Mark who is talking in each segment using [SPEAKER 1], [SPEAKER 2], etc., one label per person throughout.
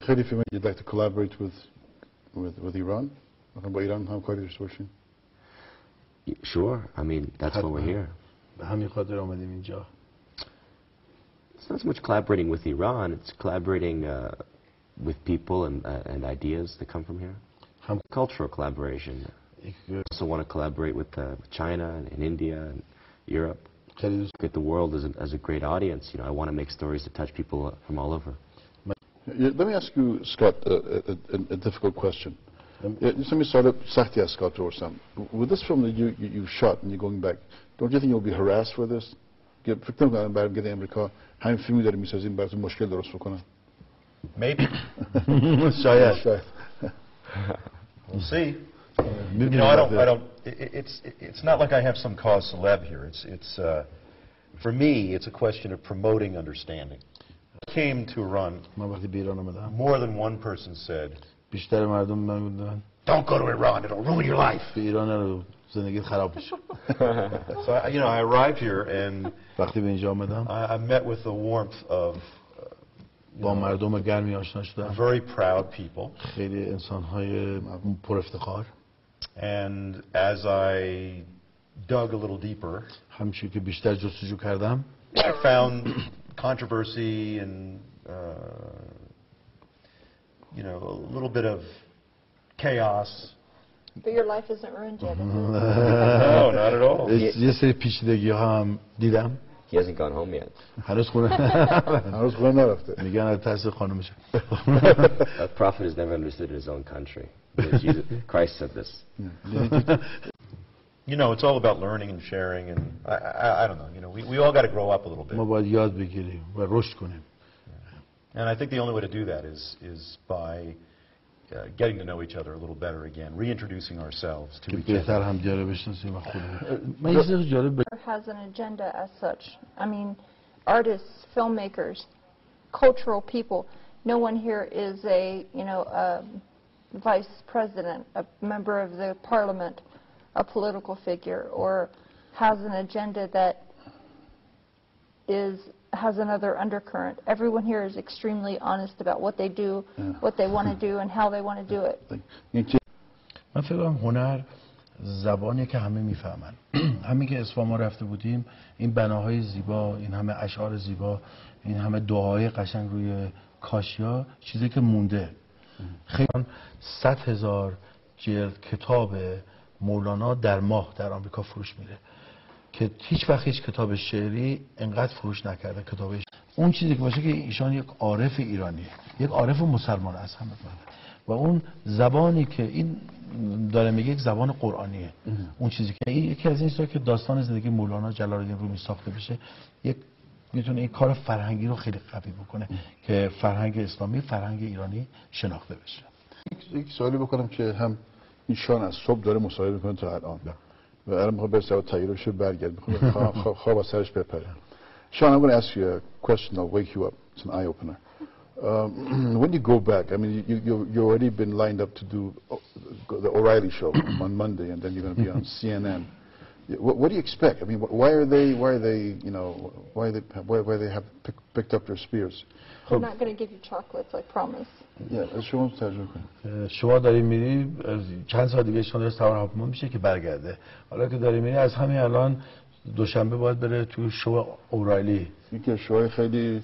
[SPEAKER 1] خیلی فیلم you'd like to collaborate with Iran با ایران همکاری داشته باشین.
[SPEAKER 2] Sure. I mean, that's why we're here.
[SPEAKER 3] به همین خاطر آمدیم اینجا.
[SPEAKER 2] It's not so much collaborating with Iran, it's collaborating with people and ideas that come from here. Cultural collaboration. I also want to collaborate with China and India and Europe. Look at the world as a great audience. You know, I want to make stories that touch people from all over.
[SPEAKER 1] Let me ask you, Scott, a difficult question. Some sort of سختی از Scott بپرسم. With this film that you shot and you're going back, don't you think you'll be harassed for this? فکر نمی‌کنم برمیگرده امریکا همین فیلمی داره می‌سازیم براتون مشکل درست بکنن.
[SPEAKER 4] Maybe.
[SPEAKER 1] شاید.
[SPEAKER 4] We'll see. You know, I don't. It's not like I have some cause célèbre here. It's for me, it's a question of promoting understanding. I came to Iran.
[SPEAKER 3] من وقتی به ایران آمدم.
[SPEAKER 4] More than one person said.
[SPEAKER 3] بیشتر مردم من گفتن.
[SPEAKER 4] Don't go to Iran. It'll ruin your life.
[SPEAKER 3] به ایران نرو زندگیت خراب میشه.
[SPEAKER 4] So you know, I arrived here and.
[SPEAKER 3] وقتی به اینجا آمدم.
[SPEAKER 4] I met with the warmth of.
[SPEAKER 3] با مردم گرمی آشنا شدم.
[SPEAKER 4] Very proud people.
[SPEAKER 3] خیلی انسان‌های پر افتخار.
[SPEAKER 4] And as I dug a little deeper,
[SPEAKER 3] همچنین که بیشتر جستجو کردم,
[SPEAKER 4] I found controversy and you know, a little bit of chaos.
[SPEAKER 5] But your life isn't ruined yet, is it?
[SPEAKER 4] No, not at all.
[SPEAKER 3] یه سری پیچیدگی‌ها هم دیدم.
[SPEAKER 2] He hasn't gone home yet.
[SPEAKER 3] هنوز خونه
[SPEAKER 1] نرفته.
[SPEAKER 3] میگن از ترس خانمشه.
[SPEAKER 2] A prophet is never understood in his own country. Christ said this.
[SPEAKER 4] You know, it's all about learning and sharing, and I don't know. You know, we all got to grow up a little bit.
[SPEAKER 3] ما باید یاد بگیریم و رشد کنیم.
[SPEAKER 4] And I think the only way to do that is by getting to know each other a little better again, reintroducing ourselves to each
[SPEAKER 3] بهتر هم دیگه بشناسیم و خودمون. من یه چیز جالب
[SPEAKER 5] has an agenda as such. I mean, artists, filmmakers, cultural people. No one here is a vice president, a member of the parliament, a political figure, or has an agenda that has another undercurrent. Everyone here is extremely honest about what they do, what they want to do, and how they want to do it.
[SPEAKER 3] من فکر کنم هنر زبانی که همه میفهمن. همین که اصفهان ما رفته بودیم، این بناهای زیبا، این همه اشعار زیبا، این همه دعاهای قشنگ روی کاشیا، چیزی که مونده. خیلی 100,000 جلد کتاب مولانا در ماه در آمریکا فروش میره که هیچ وقت هیچ کتاب شعری انقدر فروش نکرده. کتابش اون چیزی که باشه که ایشان یک عارف ایرانیه، یک عارف مسلمان از همه و اون زبانی که این داره میگه یک زبان قرآنیه. اون چیزی که یکی از این چیزا که داستان زندگی مولانا جلال الدین رومی ساخته بشه، یک میتونه این کار فرهنگی رو خیلی قوی بکنه که فرهنگ اسلامی، فرهنگ ایرانی شناخته بشه.
[SPEAKER 1] یک سوالی بکنم که هم ایشان از صبح داره مصاحبه میکنه تا الان و الان میخواد برسه و تغییر بشه برگرد میخواد خواب از سرش بپره. Sean, I'm going to ask you a question that'll wake you up. It's an eye opener. When you go back, I mean, you already been lined up to do the O'Reilly show on Monday, and then you're going to be on CNN. What do you expect? I mean, why are they, you know, why they have picked up their spears?
[SPEAKER 5] We're not going to give you chocolates, I promise.
[SPEAKER 1] Yeah, شما ترجمه کنید.
[SPEAKER 3] شما داری میری چند سال دیگه شما سوار هواپیما میشه که برگرده. حالا که داری میری از همین الان دوشنبه باید بره تو شو اورایلی.
[SPEAKER 1] این که شوهای خیلی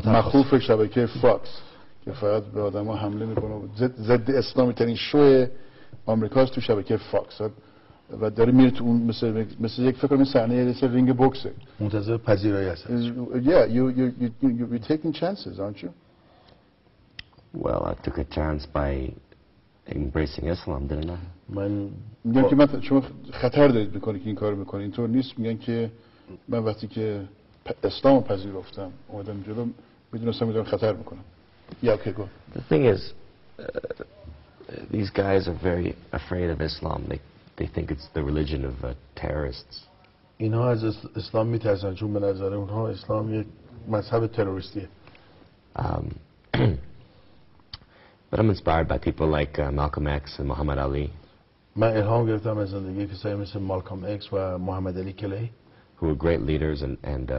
[SPEAKER 1] مخوف شبکه فاکس که فقط به آدما حمله میکنه، ضد اسلامی ترین شو آمریکاست تو شبکه فاکس و داره میره تو اون مثل یک فکر کنم صحنه مثل رینگ بوکسه.
[SPEAKER 3] منتظر پذیرایی هست.
[SPEAKER 1] Yeah, you're taking chances, aren't you?
[SPEAKER 2] Well, I took a chance by embracing Islam, didn't I?
[SPEAKER 1] من میگم که من شما خطر دارید میکنید که این کارو میکنید. اینطور نیست. میگن که من وقتی که اسلام پذیرفتم اومدم جلو میدونستم میدونم خطر میکنم. Yeah, okay, go.
[SPEAKER 2] The thing is, these guys are very afraid of Islam. They think it's the religion of terrorists.
[SPEAKER 3] اینها از اسلام میترسن چون به نظر اونها اسلام یک مذهب تروریستیه.
[SPEAKER 2] But I'm inspired by people like Malcolm X and Muhammad Ali.
[SPEAKER 3] من الهام گرفتم از زندگی کسایی مثل مالکوم اکس و محمد علی کلی
[SPEAKER 2] who were great leaders and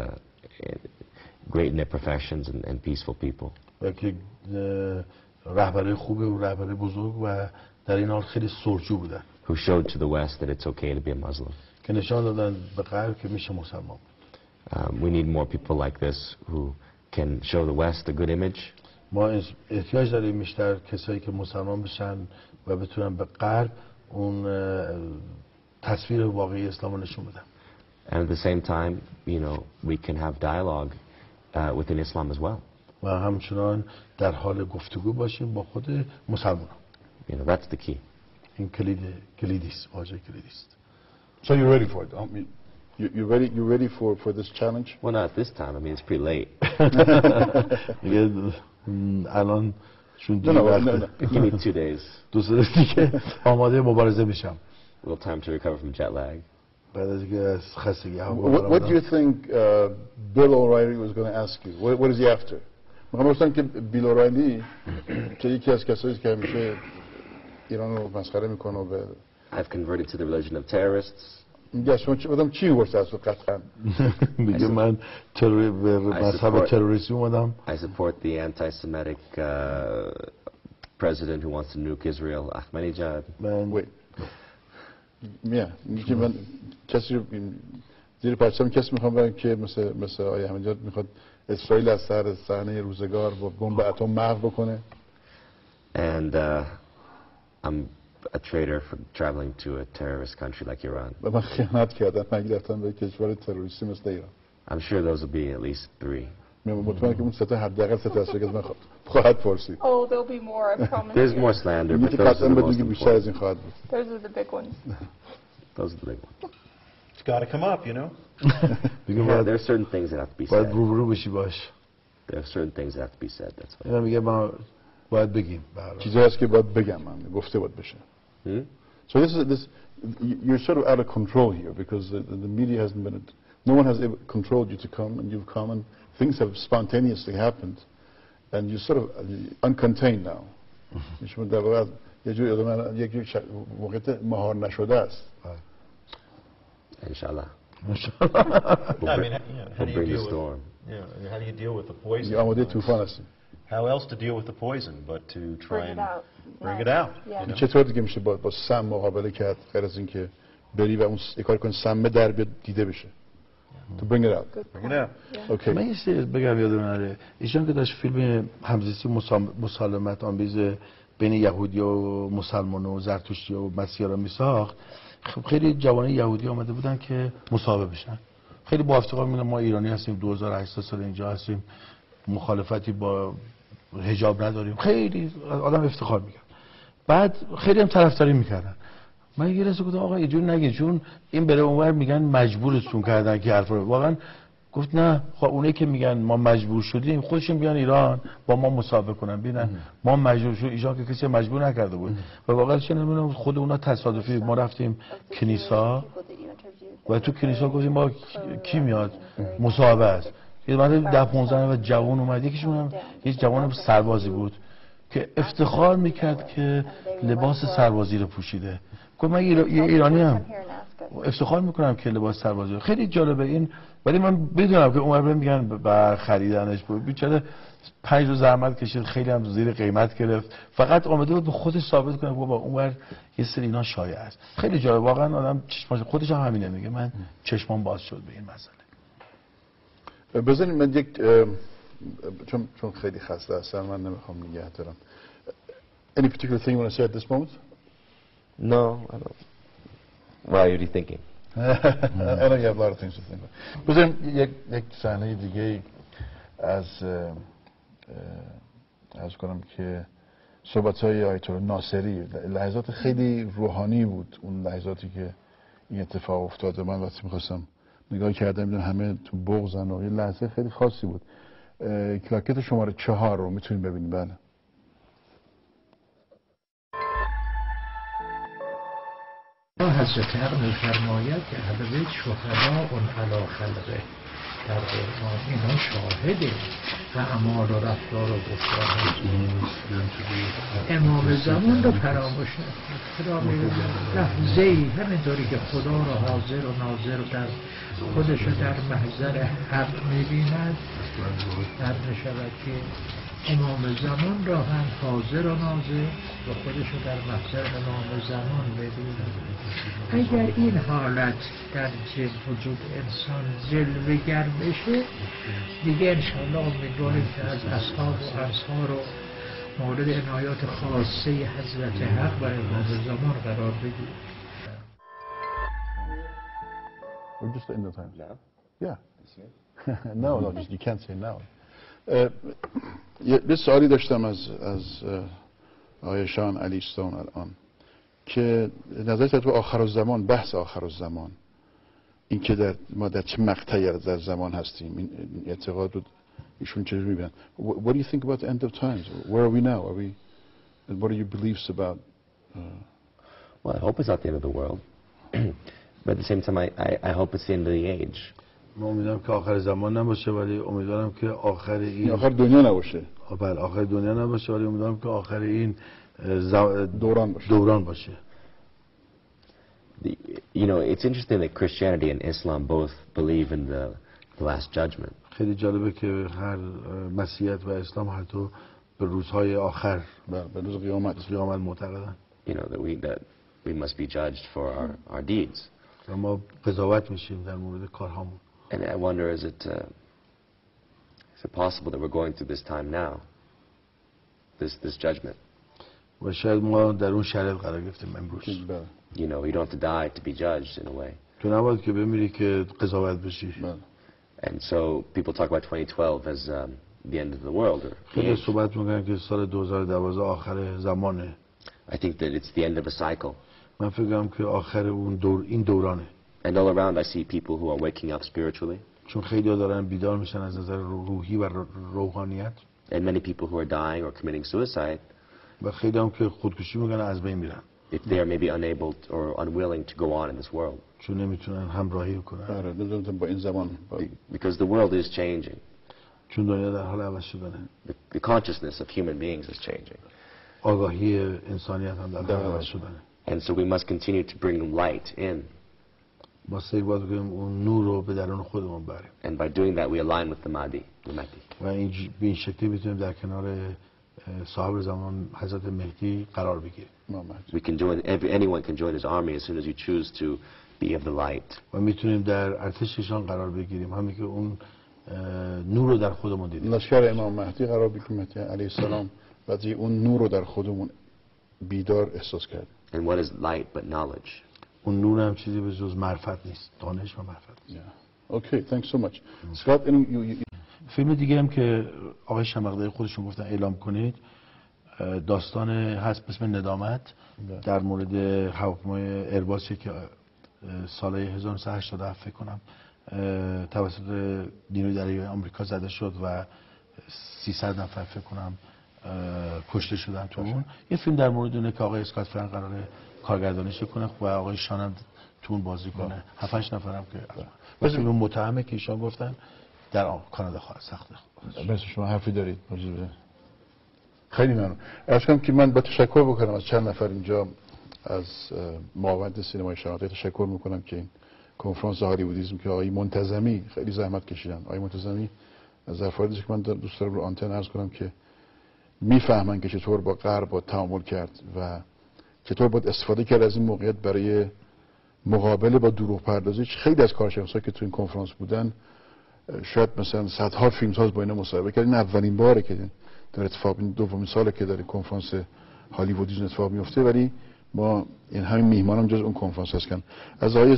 [SPEAKER 2] great in their professions and peaceful people.
[SPEAKER 3] و که رهبرای خوب و رهبرای بزرگ و در این حال خیلی سرچو بودن
[SPEAKER 2] who showed to the West that it's okay to be a Muslim.
[SPEAKER 3] که نشان دادن به غرب که میشه مسلمان.
[SPEAKER 2] We need more people like this who can show the West a good image.
[SPEAKER 3] ما احتیاج داریم بیشتر کسایی که مسلمان بشن و بتونن به غرب اون تصویر واقعی اسلام رو نشون بدن.
[SPEAKER 2] And at the same time, you know, we can have dialogue within Islam as well.
[SPEAKER 3] و همچنان در حال گفتگو باشیم با خود مسلمان.
[SPEAKER 2] You know, that's the key.
[SPEAKER 3] این کلیدیست، واژه کلیدیست.
[SPEAKER 1] So you're ready for it? You're ready for this challenge?
[SPEAKER 2] Well, not this time. I mean, it's pretty late.
[SPEAKER 3] الان چون
[SPEAKER 1] No.
[SPEAKER 2] Give me 2 days.
[SPEAKER 3] دو سه روز دیگه آماده مبارزه میشم.
[SPEAKER 2] A little time to recover from jet lag.
[SPEAKER 3] بعد از اینکه از خستگی
[SPEAKER 1] What do you think Bill O'Reilly was going to ask you? What is he after? میخوام بگم که بیل اورایلی که یکی از کسایی که همیشه ایران رو مسخره میکنه و
[SPEAKER 2] I've converted to the religion of terrorists.
[SPEAKER 1] میگه شما چی ورس از قطعا
[SPEAKER 3] میگه من به مذهب تروریستی اومدم.
[SPEAKER 2] I support the anti-Semitic president who wants to nuke Israel, Ahmadinejad.
[SPEAKER 1] میگه من کسی رو زیر پرچم کسی میخوام برم که مثل آیه احمدی‌نژاد میخواد اسرائیل از سر صحنه روزگار با بمب اتم محو بکنه.
[SPEAKER 2] And I'm a traitor for traveling to a terrorist country like Iran.
[SPEAKER 1] و من خیانت کردم من رفتم به کشور تروریستی مثل ایران.
[SPEAKER 2] I'm sure those will be at least 3.
[SPEAKER 1] من مطمئنم که اون سه تا حداقل سه تا از من خواهد پرسید.
[SPEAKER 5] Oh, there'll be more, I promise.
[SPEAKER 2] There's
[SPEAKER 5] you.
[SPEAKER 2] more slander, but
[SPEAKER 1] که
[SPEAKER 2] those are
[SPEAKER 1] قطعا
[SPEAKER 2] the
[SPEAKER 1] بدون
[SPEAKER 2] most
[SPEAKER 1] که بیشتر از
[SPEAKER 2] important.
[SPEAKER 1] این خواهد بود.
[SPEAKER 5] Those are the big ones.
[SPEAKER 2] Those are the big ones.
[SPEAKER 4] It's got to come up, you know.
[SPEAKER 2] Yeah, there are certain things that have to be
[SPEAKER 3] باید
[SPEAKER 2] said.
[SPEAKER 3] روبرو بشی باش.
[SPEAKER 2] There are certain things that have to be said. That's why.
[SPEAKER 3] اینا میگه ما باید بگیم.
[SPEAKER 1] چیزایی هست که باید بگم من گفته باید بشه. So you're sort of out of control here because the media hasn't been, no one has ever controlled you to come, and you've come and things have spontaneously happened and you're sort of uncontained now. شما در واقع یه جوری آدم یک موقعیت مهار نشده است.
[SPEAKER 2] Inshallah.
[SPEAKER 4] No, I mean, how do you
[SPEAKER 2] bring the
[SPEAKER 4] deal
[SPEAKER 2] storm.
[SPEAKER 4] with how do you deal with the poison?
[SPEAKER 1] آماده طوفان هستیم.
[SPEAKER 4] How else to deal with the poison but to try
[SPEAKER 5] Bring it
[SPEAKER 4] and
[SPEAKER 5] out.
[SPEAKER 4] bring
[SPEAKER 5] Right.
[SPEAKER 4] it out?
[SPEAKER 5] Yeah.
[SPEAKER 4] You know?
[SPEAKER 1] چطور دیگه میشه با سم مقابله کرد غیر از اینکه بری و اون کار کنی سم در بیاد دیده بشه. To bring it out.
[SPEAKER 4] Bring it out.
[SPEAKER 1] Okay.
[SPEAKER 3] من یه چیزی بگم یادم نره. ایشان که داشت فیلم همزیستی مسالمت آمیز بین یهودی و مسلمان و زرتشتی و مسیحا میساخت، خیلی جوانای یهودی آمده بودن که مصاحبه بشن. خیلی با افتخار میگن ما ایرانی هستیم، 2800 سال اینجا هستیم، مخالفتی با حجاب نداریم. خیلی آدم افتخار میکنه. بعد خیلی هم طرفداری میکردن. من یه لحظه گفتم آقا اینجوری نگید، چون این بره اونور میگن مجبورتون کردن که حرف رو. واقعا گفت نه، خب اونایی که میگن ما مجبور شدیم خودشون بیان ایران با ما مصاحبه کنن ببینن ما مجبور شدیم. ایشان که کسی مجبور نکرده بود و واقعا چه نمیدونم خود اونا تصادفی ما رفتیم کنیسا و تو کنیسا گفتیم ما کی میاد مصاحبه است. یه مرد 10-15 نفر جوان اومد، یکیشون هم یه جوان سربازی بود که افتخار میکرد که لباس سربازی رو پوشیده. گفت من یه ایرانی هم افتخار میکنم که لباس سربازی. خیلی جالبه این، ولی من بدونم که اونور میگن بر خریدنش بود. بیچاره 5 روز زحمت کشید، خیلی هم زیر قیمت گرفت، فقط اومده بود به خودش ثابت کنه بابا اونور یه سری اینا شایع است. خیلی جالب واقعا، آدم چشماش خودش هم همینه میگه، من چشمام باز شد به این مسئله.
[SPEAKER 1] بذارید من یک چون خیلی خسته هستم من نمیخوام نگه دارم. Any particular thing you want to say at this moment?
[SPEAKER 2] No, I don't. Why are you thinking?
[SPEAKER 1] I know you have a lot of things to think about. بذاریم یک صحنه دیگه از کنم که صحبت‌های آیت الله ناصری، لحظات خیلی روحانی بود. اون لحظاتی که این اتفاق افتاده، من وقتی می‌خواستم نگاه کردم دیدم همه تو بغضن و یه لحظه خیلی خاصی بود. کلاکت شماره 4 رو میتونید ببینید. بله.
[SPEAKER 6] حضرت حق می‌فرماید که حضرت شهداء علی خلقه، در قرآن اینا شاهده و اعمال و رفتار و گفتار امام زمان رو فراموش نکنید. لحظه‌ای همینطوری که خدا رو حاضر و ناظر در خودش رو در محضر حق می‌بیند، در نشود که امام زمان را هم حاضر و ناظر و خودشو در محضر امام زمان ببینید. اگر این حالت در وجود انسان جلوه‌گر بشه دیگه انشاءالله امیدواریم که از اصحاب و انصار و مورد عنایات خاصه حضرت حق و امام زمان قرار بگیریم.
[SPEAKER 1] We're just in the time. No? Yeah. No, just you can't say no. یه سوالی داشتم از آقای شان علی استون الان که نظرت تو آخر الزمان، بحث آخر الزمان، این که ما در چه مقطعی در زمان هستیم، این اعتقاد رو ایشون چجوری میبینن؟ What do you think about the end of times? Where are we now? And what are your beliefs about?
[SPEAKER 2] Well, I hope it's not the end of the world. But at the same time, I hope it's the end of the age.
[SPEAKER 3] من امیدوارم که آخر زمان نباشه، ولی امیدوارم که آخر
[SPEAKER 1] دنیا نباشه.
[SPEAKER 3] بله، آخر دنیا نباشه، ولی امیدوارم که آخر این دوران باشه.
[SPEAKER 2] You know, it's interesting that Christianity and Islam both believe in the last judgment.
[SPEAKER 3] خیلی جالبه که هر مسیحیت و اسلام حتی به روزهای آخر،
[SPEAKER 1] به روز قیامت
[SPEAKER 3] معتقدن.
[SPEAKER 2] You know, that we must be judged for our deeds.
[SPEAKER 3] ما قضاوت میشیم در مورد کارهامون.
[SPEAKER 2] And I wonder, is it possible that we're going through this time now, this judgment?
[SPEAKER 3] و شاید ما در اون شرایط قرار گرفتیم امروز.
[SPEAKER 2] You know, you don't have to die to be judged in a way.
[SPEAKER 3] تو نباید که بمیری که قضاوت بشی.
[SPEAKER 2] And so people talk about 2012 as the end of the world.
[SPEAKER 3] خیلی صحبت میکنن که سال 2012 آخر زمانه.
[SPEAKER 2] I think that it's the end of a cycle.
[SPEAKER 3] من فکر کنم که آخر این دورانه.
[SPEAKER 2] And all around I see people who are waking up spiritually.
[SPEAKER 3] چون خیلی دارن بیدار میشن از نظر روحی و روحانیت.
[SPEAKER 2] And many people who are dying or committing suicide.
[SPEAKER 3] و خیلی هم که خودکشی میکنن از بین میرن.
[SPEAKER 2] If they are maybe unable or unwilling to go on in this world.
[SPEAKER 3] چون نمیتونن همراهی کنن.
[SPEAKER 1] با این زمان.
[SPEAKER 2] Because the world is changing.
[SPEAKER 3] چون دنیا در حال عوض شدنه.
[SPEAKER 2] The consciousness of human beings is changing.
[SPEAKER 3] آگاهی انسانیت هم در حال عوض شدنه.
[SPEAKER 2] And so we must continue to bring light in.
[SPEAKER 3] واسه باید بگیم اون نور رو به درون خودمون بریم.
[SPEAKER 2] And by doing that we align with the Mahdi.
[SPEAKER 3] و این شکلی میتونیم در کنار صاحب زمان حضرت مهدی قرار بگیریم.
[SPEAKER 2] We can join. Anyone can join his army as soon as you choose to be of the light.
[SPEAKER 3] و میتونیم در ارتششان قرار بگیریم، همین که اون نور رو در خودمون دیدیم.
[SPEAKER 1] لشکر امام مهدی قرار بگیریم علیه السلام، بعد اون نور رو در خودمون بیدار احساس کردیم.
[SPEAKER 2] And what is light but knowledge?
[SPEAKER 3] اون نور هم چیزی به جز معرفت نیست، دانش و معرفت.
[SPEAKER 1] Okay, thanks so much. Scott,
[SPEAKER 3] فیلم دیگه هم که آقای شمقداری خودشون گفتن اعلام کنید، داستان هست به اسم ندامت در مورد هواپیمای ایرباسی که سال 1987 فکر کنم توسط نیروی دریایی آمریکا زده شد و 300 نفر فکر کنم کشته شدن تو اون. یه فیلم در مورد اونه که آقای اسکات فرانک قراره کارگردانیش کنه و آقای شان هم تو اون بازی کنه. 7-8 نفرم که واسه اون متهمه که ایشان گفتن در کانادا سخته.
[SPEAKER 1] بس شما حرفی دارید؟ خیلی ممنون. اشکام که من با تشکر بکنم از چند نفر اینجا از معاونت سینمای شناخته تشکر میکنم که این کنفرانس هالیوودیسم که آقای منتظمی خیلی زحمت کشیدن. آقای منتظمی از افرادی که من دوست دارم رو آنتن عرض کنم که میفهمن که چطور با غرب با تعامل کرد و چطور باید استفاده کرد از این موقعیت برای مقابله با دروغ پردازی. خیلی از کارشناسا که تو این کنفرانس بودن شاید مثلا صدها فیلمساز با اینا مصاحبه کردن. اولین باره که در اتفاق، این دومین ساله که در کنفرانس هالیوودیسم اتفاق میفته، ولی ما این همین میهمانم جز اون کنفرانس هستن. از آقای